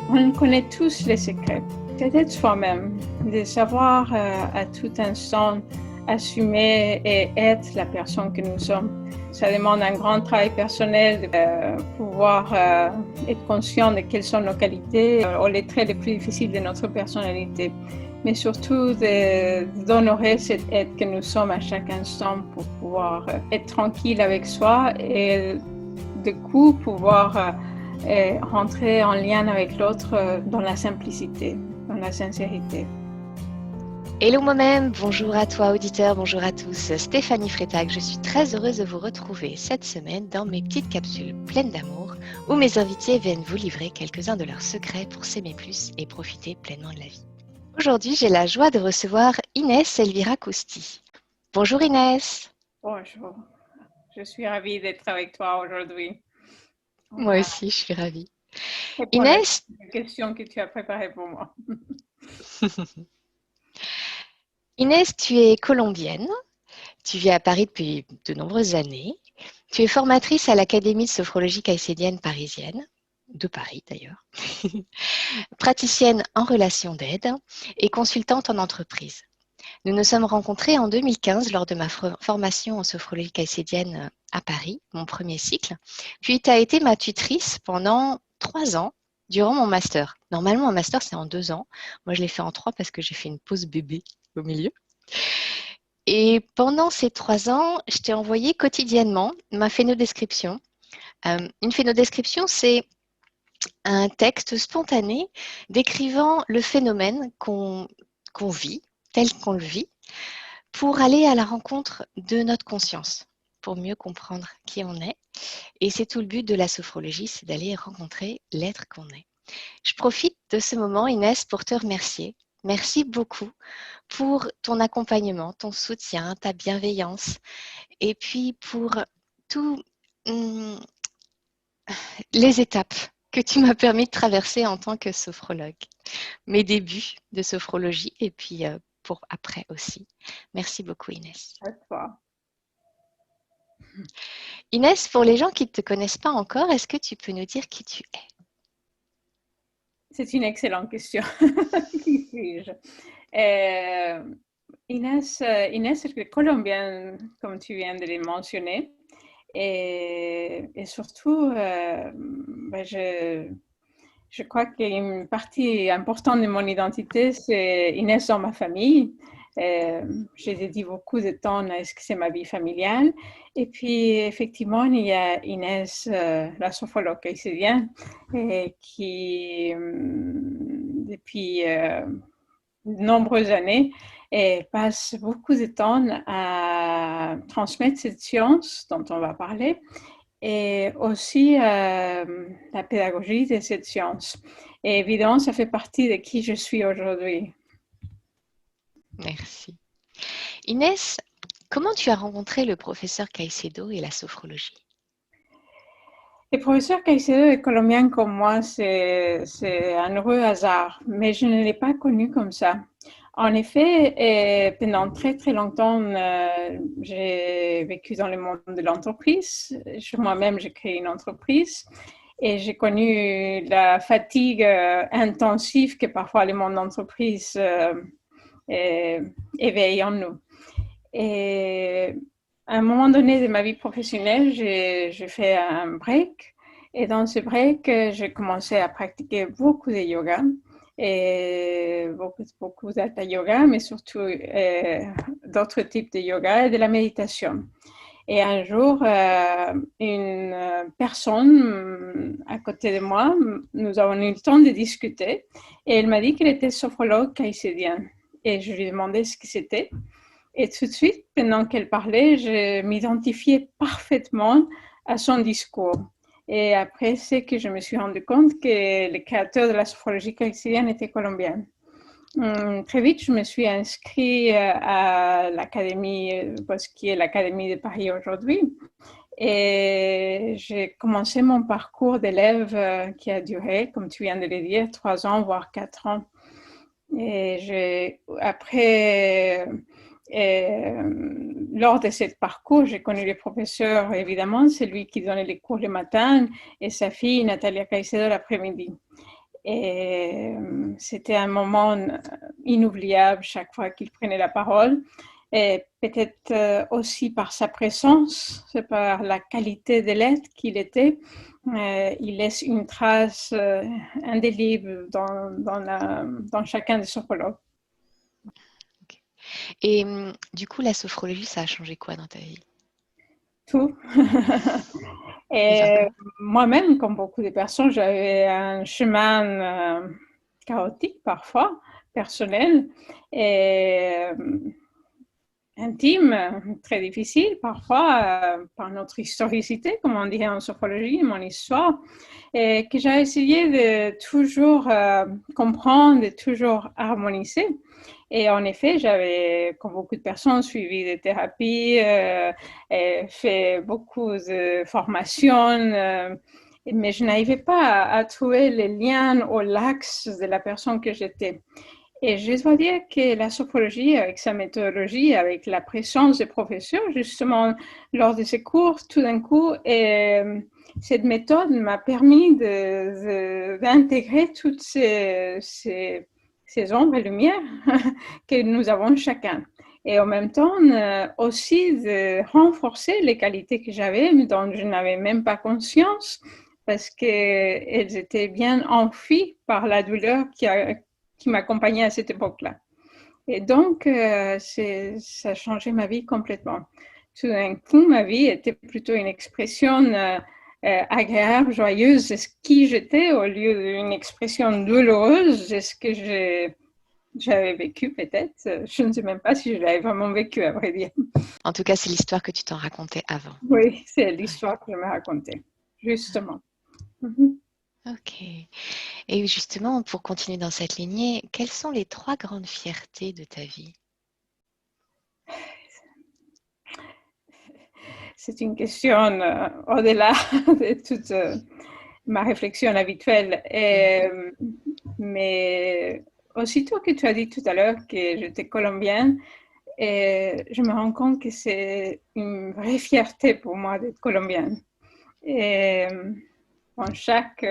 On connaît tous les secrets. C'est être soi-même, de savoir à tout instant assumer et être la personne que nous sommes. Ça demande un grand travail personnel de pouvoir être conscient de quelles sont nos qualités ou les traits les plus difficiles de notre personnalité. Mais surtout d'honorer cet être que nous sommes à chaque instant pour pouvoir être tranquille avec soi et du coup pouvoir rentrer en lien avec l'autre dans la simplicité, dans la sincérité. Hello moi-même, bonjour à toi auditeur, bonjour à tous. Stéphanie Frétac, je suis très heureuse de vous retrouver cette semaine dans mes petites capsules pleines d'amour où mes invités viennent vous livrer quelques-uns de leurs secrets pour s'aimer plus et profiter pleinement de la vie. Aujourd'hui, j'ai la joie de recevoir Inès Elvira Costi. Bonjour Inès. Bonjour, je suis ravie d'être avec toi aujourd'hui. Moi aussi, je suis ravie. Pour Inès, la question que tu as préparée pour moi. Inès, tu es colombienne, tu vis à Paris depuis de nombreuses années, tu es formatrice à l'Académie de sophrologie caïcédienne parisienne, de Paris d'ailleurs, praticienne en relation d'aide et consultante en entreprise. Nous nous sommes rencontrés en 2015 lors de ma formation en sophrologie caïcédienne à Paris, mon premier cycle, puis tu as été ma tutrice pendant 3 ans durant mon master. Normalement, un master, c'est en 2 ans. Moi, je l'ai fait en 3 parce que j'ai fait une pause bébé au milieu. Et pendant ces 3 ans, je t'ai envoyé quotidiennement ma phénodescription. Une phénodescription, c'est un texte spontané décrivant le phénomène qu'on vit, tel qu'on le vit, pour aller à la rencontre de notre conscience, pour mieux comprendre qui on est. Et c'est tout le but de la sophrologie, c'est d'aller rencontrer l'être qu'on est. Je profite de ce moment, Inès, pour te remercier. Merci beaucoup pour ton accompagnement, ton soutien, ta bienveillance, et puis pour tous les étapes que tu m'as permis de traverser en tant que sophrologue. Mes débuts de sophrologie et puis pour après aussi. Merci beaucoup Inès. À toi. Inès, pour les gens qui ne te connaissent pas encore, est-ce que tu peux nous dire qui tu es? C'est une excellente question. Qui suis-je? Inès est colombienne, comme tu viens de le mentionner. Et surtout, je crois qu'une partie importante de mon identité, c'est Inès dans ma famille. J'ai dédié beaucoup de temps à ce que c'est ma vie familiale. Et puis, effectivement, il y a Inès, la sophrologue caïcédienne, qui, depuis de nombreuses années, passe beaucoup de temps à transmettre cette science dont on va parler et aussi la pédagogie de cette science. Et évidemment, ça fait partie de qui je suis aujourd'hui. Merci. Inès, comment tu as rencontré le professeur Caicedo et la sophrologie? Le professeur Caicedo est colombien comme moi, c'est un heureux hasard, mais je ne l'ai pas connu comme ça. En effet, pendant très très longtemps, j'ai vécu dans le monde de l'entreprise. Moi-même, j'ai créé une entreprise et j'ai connu la fatigue intensive que parfois le monde d'entreprise éveille en nous. Et à un moment donné de ma vie professionnelle, j'ai fait un break. Et dans ce break, j'ai commencé à pratiquer beaucoup de yoga et beaucoup d'hatha yoga, mais surtout d'autres types de yoga et de la méditation. Et un jour, une personne à côté de moi, nous avons eu le temps de discuter et elle m'a dit qu'elle était sophrologue caïcédienne. Et je lui ai demandé ce que c'était. Et tout de suite, pendant qu'elle parlait, je m'identifiais parfaitement à son discours. Et après, c'est que je me suis rendu compte que le créateur de la sophrologie caïcédienne était colombien. Très vite, je me suis inscrite à l'académie, ce qui est l'Académie de Paris aujourd'hui. Et j'ai commencé mon parcours d'élève qui a duré, comme tu viens de le dire, 3 ans, voire 4 ans. Et après, lors de ce parcours, j'ai connu les professeurs, évidemment, c'est lui qui donnait les cours le matin et sa fille, Natalia Caicedo, l'après-midi. Et c'était un moment inoubliable chaque fois qu'il prenait la parole. Et peut-être aussi par sa présence, par la qualité de l'être qu'il était. Il laisse une trace indélébile dans chacun des sophrologues. Okay. Et du coup, la sophrologie, ça a changé quoi dans ta vie? Tout. Et moi-même, comme beaucoup de personnes, j'avais un chemin chaotique parfois, personnel et intime, très difficile parfois, par notre historicité, comme on dirait en sophrologie, mon histoire, et que j'ai essayé de toujours comprendre, de toujours harmoniser. Et en effet, j'avais, comme beaucoup de personnes, suivi des thérapies, et fait beaucoup de formations, mais je n'arrivais pas à trouver les liens au l'axe de la personne que j'étais. Et je dois dire que la sophrologie, avec sa méthodologie, avec la présence des professeurs, justement, lors de ces cours, tout d'un coup, cette méthode m'a permis d'intégrer toutes ces ombres et lumières que nous avons chacun. Et en même temps, aussi de renforcer les qualités que j'avais, dont je n'avais même pas conscience, parce qu'elles étaient bien enfuies par la douleur qui m'accompagnait à cette époque-là. Et donc, ça a changé ma vie complètement. Tout d'un coup, ma vie était plutôt une expression agréable, joyeuse de ce qui j'étais, au lieu d'une expression douloureuse de ce que j'avais vécu peut-être. Je ne sais même pas si je l'avais vraiment vécu, à vrai dire. En tout cas, c'est l'histoire que tu t'en racontais avant. Oui, c'est l'histoire que je me racontais, justement. Mm-hmm. Ok. Et justement, pour continuer dans cette lignée, quelles sont les 3 grandes fiertés de ta vie? C'est une question au-delà de toute ma réflexion habituelle. Mais aussitôt que tu as dit tout à l'heure que j'étais colombienne, je me rends compte que c'est une vraie fierté pour moi d'être colombienne. Et en chaque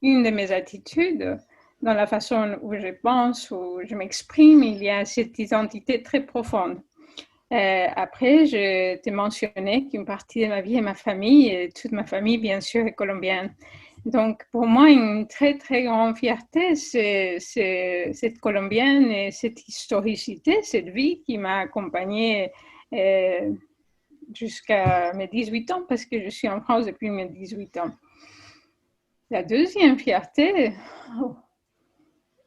une de mes attitudes, dans la façon où je pense, où je m'exprime, il y a cette identité très profonde. Après, je t'ai mentionné qu'une partie de ma vie est ma famille, et toute ma famille, bien sûr, est colombienne. Donc, pour moi, une très, très grande fierté, c'est cette colombienne et cette historicité, cette vie qui m'a accompagnée jusqu'à mes 18 ans, parce que je suis en France depuis mes 18 ans. La deuxième fierté,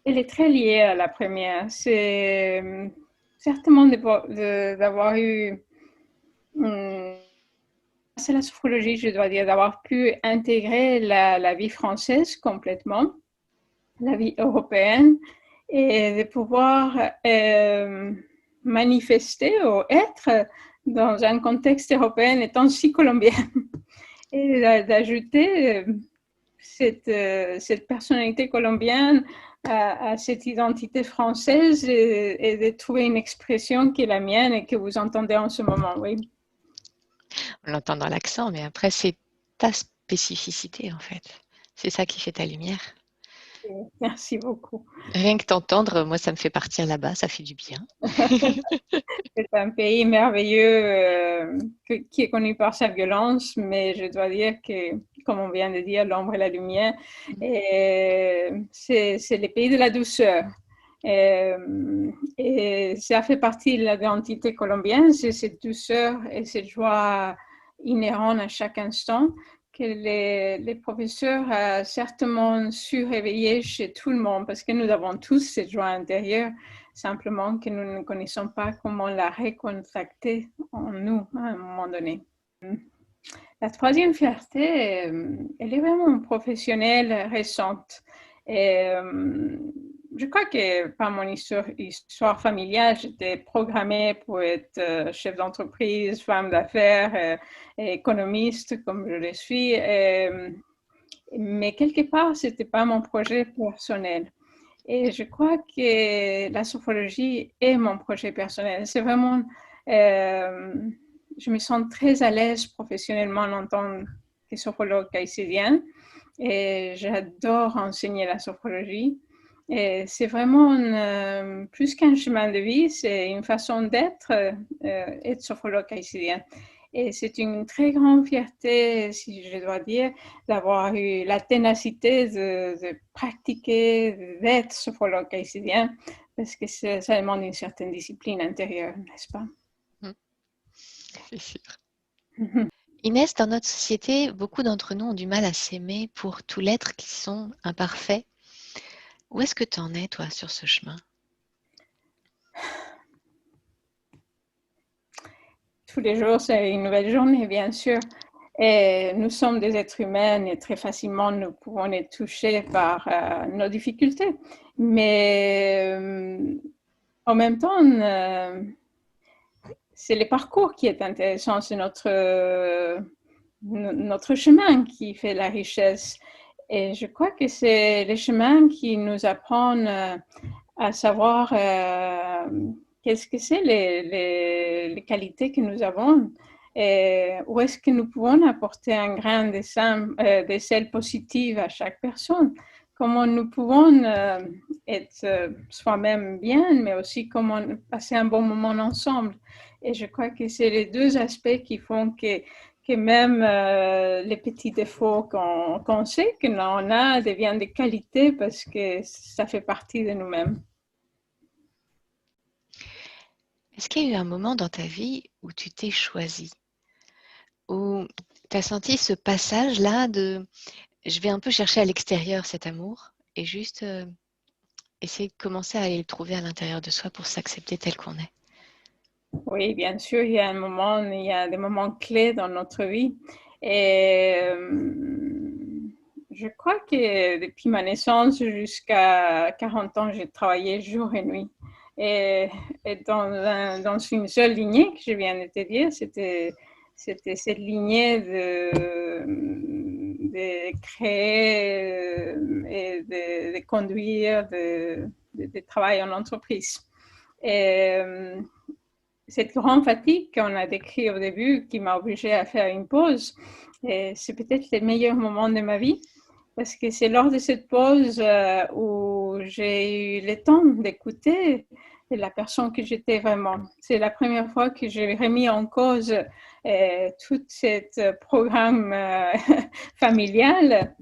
elle est très liée à la première. C'est certainement d'avoir eu, c'est la sophrologie, je dois dire, d'avoir pu intégrer la vie française complètement, la vie européenne, et de pouvoir manifester ou être dans un contexte européen étant si colombienne. Et d'ajouter cette personnalité colombienne à cette identité française et de trouver une expression qui est la mienne et que vous entendez en ce moment, oui. On l'entend dans l'accent, mais après, c'est ta spécificité, en fait. C'est ça qui fait ta lumière. Merci beaucoup. Rien que t'entendre, moi, ça me fait partir là-bas, ça fait du bien. C'est un pays merveilleux qui est connu par sa violence, mais je dois dire que, comme on vient de dire, l'ombre et la lumière, c'est le pays de la douceur. Et ça fait partie de l'identité colombienne, c'est cette douceur et cette joie inhérente à chaque instant que les professeurs ont certainement su réveiller chez tout le monde, parce que nous avons tous cette joie intérieure, simplement que nous ne connaissons pas comment la recontracter en nous à un moment donné. La troisième fierté, elle est vraiment professionnelle récente. Et, je crois que par mon histoire familiale, j'étais programmée pour être chef d'entreprise, femme d'affaires, économiste comme je le suis. Mais quelque part, ce n'était pas mon projet personnel. Et je crois que la sophrologie est mon projet personnel. C'est vraiment, je me sens très à l'aise professionnellement en tant que sophrologue haïtienne. et j'adore enseigner la sophrologie. Et c'est vraiment plus qu'un chemin de vie, c'est une façon d'être, être sophrologue haïtien. Et c'est une très grande fierté, si je dois dire, d'avoir eu la ténacité de pratiquer, d'être sophrologue haïtien, parce que ça demande une certaine discipline intérieure, n'est-ce pas? C'est sûr. Inès, dans notre société, beaucoup d'entre nous ont du mal à s'aimer pour tout l'être qui sont imparfaits. Où est-ce que tu en es, toi, sur ce chemin? Tous les jours, c'est une nouvelle journée, bien sûr. Et nous sommes des êtres humains et très facilement, nous pouvons être touchés par nos difficultés. Mais en même temps, c'est le parcours qui est intéressant, c'est notre chemin qui fait la richesse. Et je crois que c'est les chemins qui nous apprennent à savoir qu'est-ce que c'est les qualités que nous avons et où est-ce que nous pouvons apporter un grain de sel positif à chaque personne. Comment nous pouvons être soi-même bien, mais aussi comment passer un bon moment ensemble. Et je crois que c'est les deux aspects qui font que même les petits défauts qu'on sait que l'on a deviennent des qualités parce que ça fait partie de nous-mêmes. Est-ce qu'il y a eu un moment dans ta vie où tu t'es choisie, où tu as senti ce passage-là de je vais un peu chercher à l'extérieur cet amour et juste essayer de commencer à aller le trouver à l'intérieur de soi pour s'accepter tel qu'on est? Oui, bien sûr, il y a des moments clés dans notre vie. Et je crois que depuis ma naissance jusqu'à 40 ans, j'ai travaillé jour et nuit. Et dans une seule lignée que je viens de te dire, c'était cette lignée de créer et de conduire, de travailler en entreprise. Et cette grande fatigue qu'on a décrite au début, qui m'a obligée à faire une pause, c'est peut-être le meilleur moment de ma vie, parce que c'est lors de cette pause où j'ai eu le temps d'écouter la personne que j'étais vraiment. C'est la première fois que j'ai remis en cause tout ce programme familial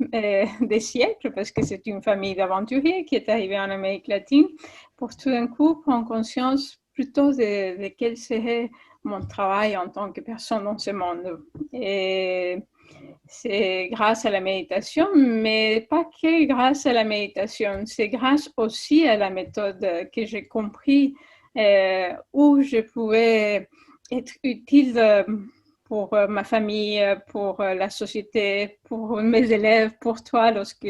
des siècles, parce que c'est une famille d'aventuriers qui est arrivée en Amérique latine, pour tout d'un coup prendre conscience plutôt de quel serait mon travail en tant que personne dans ce monde. Et c'est grâce à la méditation, mais pas que grâce à la méditation, c'est grâce aussi à la méthode que j'ai compris où je pouvais être utile pour ma famille, pour la société, pour mes élèves, pour toi, lorsque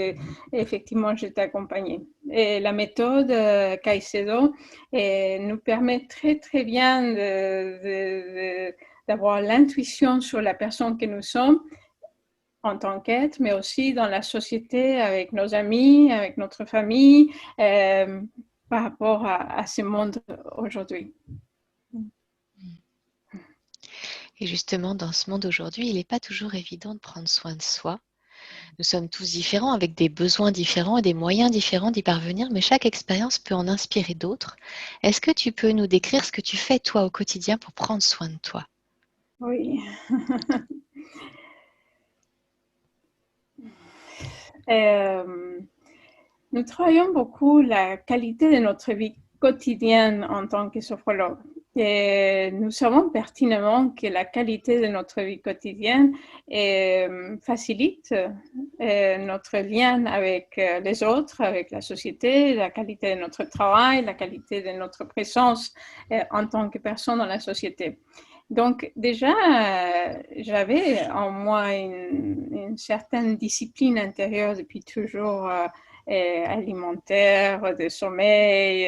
effectivement je t'ai accompagnée. Et la méthode Caicedo nous permet très très bien d'avoir l'intuition sur la personne que nous sommes en tant qu'être, mais aussi dans la société, avec nos amis, avec notre famille, par rapport à ce monde aujourd'hui. Et justement, dans ce monde aujourd'hui, il n'est pas toujours évident de prendre soin de soi. Nous sommes tous différents, avec des besoins différents et des moyens différents d'y parvenir, mais chaque expérience peut en inspirer d'autres. Est-ce que tu peux nous décrire ce que tu fais, toi, au quotidien, pour prendre soin de toi? Oui. Nous travaillons beaucoup la qualité de notre vie quotidienne en tant que sophrologue. Et nous savons pertinemment que la qualité de notre vie quotidienne facilite notre lien avec les autres, avec la société, la qualité de notre travail, la qualité de notre présence en tant que personne dans la société. Donc déjà, j'avais en moi une certaine discipline intérieure depuis toujours alimentaire, de sommeil,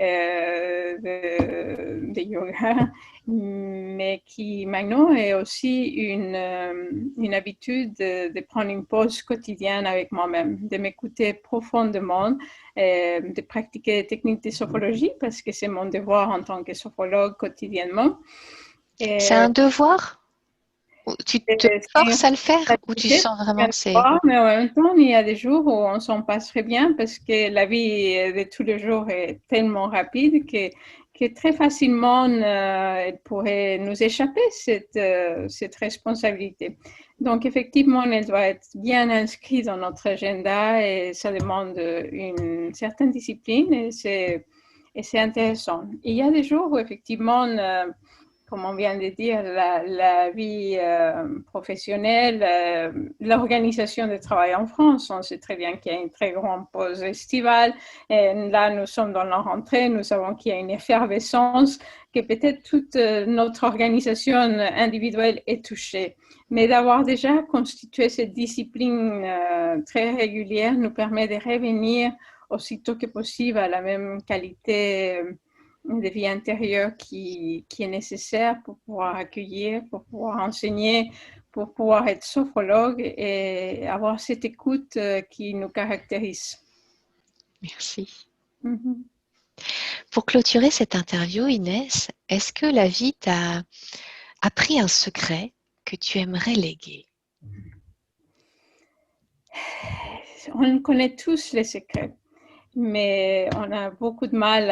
de yoga, mais qui maintenant est aussi une habitude de prendre une pause quotidienne avec moi-même, de m'écouter profondément, de pratiquer des techniques de sophrologie parce que c'est mon devoir en tant que sophrologue quotidiennement. C'est un devoir? Tu te C'est une forces à le faire ou tu responsabilité, sens vraiment que c'est... mais en même temps, il y a des jours où on s'en passe très bien parce que la vie de tous les jours est tellement rapide que très facilement, elle pourrait nous échapper, cette responsabilité. Donc, effectivement, elle doit être bien inscrite dans notre agenda et ça demande une certaine discipline et c'est intéressant. Et il y a des jours où, effectivement, comme on vient de dire, la vie professionnelle, l'organisation du travail en France. On sait très bien qu'il y a une très grande pause estivale. Et là, nous sommes dans la rentrée. Nous savons qu'il y a une effervescence, que peut-être toute notre organisation individuelle est touchée. Mais d'avoir déjà constitué cette discipline très régulière nous permet de revenir aussitôt que possible à la même qualité de vie intérieure qui est nécessaire pour pouvoir accueillir, pour pouvoir enseigner, pour pouvoir être sophrologue et avoir cette écoute qui nous caractérise. Merci. Mm-hmm. Pour clôturer cette interview, Inès, est-ce que la vie t'a appris un secret que tu aimerais léguer? On connaît tous les secrets, mais on a beaucoup de mal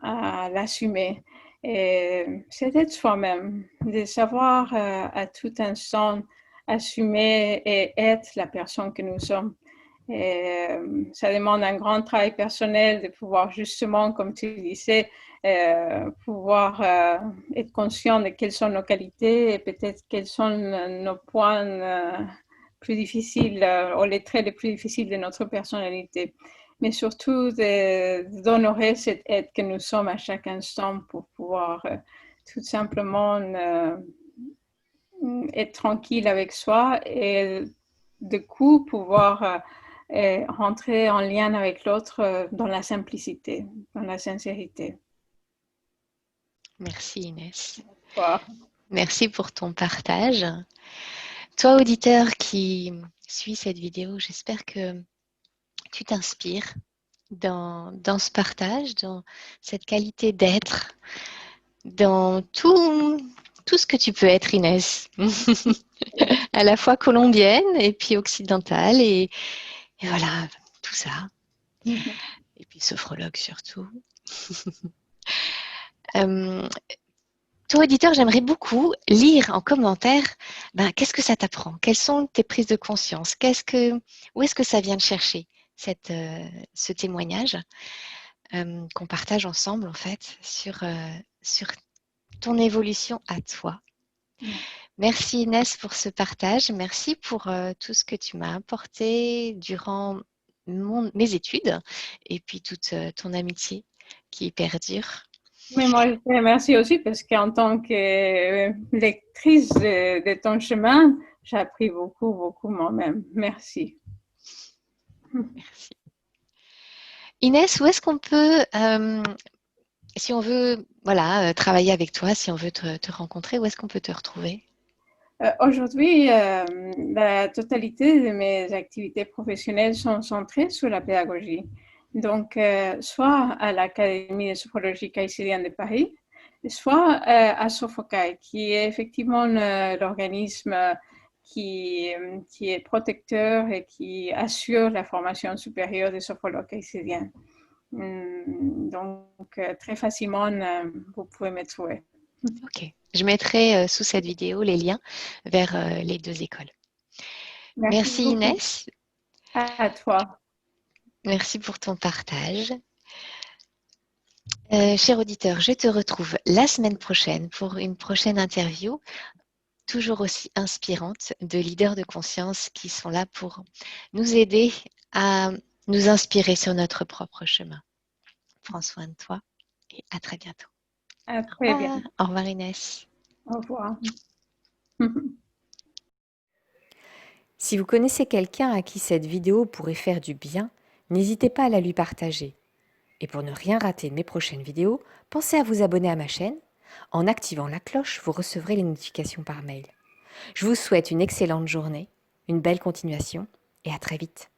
à l'assumer. C'est d'être soi-même, de savoir à tout instant assumer et être la personne que nous sommes. Et ça demande un grand travail personnel de pouvoir justement, comme tu disais, pouvoir être conscient de quelles sont nos qualités et peut-être quels sont nos points plus difficiles ou les traits les plus difficiles de notre personnalité. Mais surtout d'honorer cette aide que nous sommes à chaque instant pour pouvoir tout simplement être tranquille avec soi et du coup pouvoir rentrer en lien avec l'autre dans la simplicité, dans la sincérité. Merci Inès. Wow. Merci pour ton partage. Toi, auditeur qui suis cette vidéo, j'espère que tu t'inspires dans ce partage, dans cette qualité d'être, dans tout ce que tu peux être, Inès. À la fois colombienne et puis occidentale et voilà, tout ça. Et puis sophrologue surtout. Toi, auditeur, j'aimerais beaucoup lire en commentaire qu'est-ce que ça t'apprend? Quelles sont tes prises de conscience? Où est-ce que ça vient de chercher ce témoignage qu'on partage ensemble en fait sur ton évolution à toi? Merci Inès pour ce partage. Merci pour tout ce que tu m'as apporté durant mes études et puis toute ton amitié qui perdure. Mais moi, je te remercie aussi parce qu'en tant que lectrice de ton chemin, j'ai appris beaucoup, beaucoup moi-même. Merci. Merci. Inès, où est-ce qu'on peut, si on veut travailler avec toi, si on veut te rencontrer, où est-ce qu'on peut te retrouver? Aujourd'hui, la totalité de mes activités professionnelles sont centrées sur la pédagogie. Donc, soit à l'Académie de sophrologie caïcédienne de Paris, soit à Sofocaï, qui est effectivement l'organisme qui est protecteur et qui assure la formation supérieure des sophrologues caïcédiens. Donc, très facilement, vous pouvez me trouver. Ok. Je mettrai sous cette vidéo les liens vers les deux écoles. Merci Inès. À toi. Merci pour ton partage. Cher auditeur, je te retrouve la semaine prochaine pour une prochaine interview, toujours aussi inspirante, de leaders de conscience qui sont là pour nous aider à nous inspirer sur notre propre chemin. Prends soin de toi et à très bientôt. À très bientôt. Au revoir Inès. Au revoir. Si vous connaissez quelqu'un à qui cette vidéo pourrait faire du bien, n'hésitez pas à la lui partager. Et pour ne rien rater de mes prochaines vidéos, pensez à vous abonner à ma chaîne. En activant la cloche, vous recevrez les notifications par mail. Je vous souhaite une excellente journée, une belle continuation et à très vite.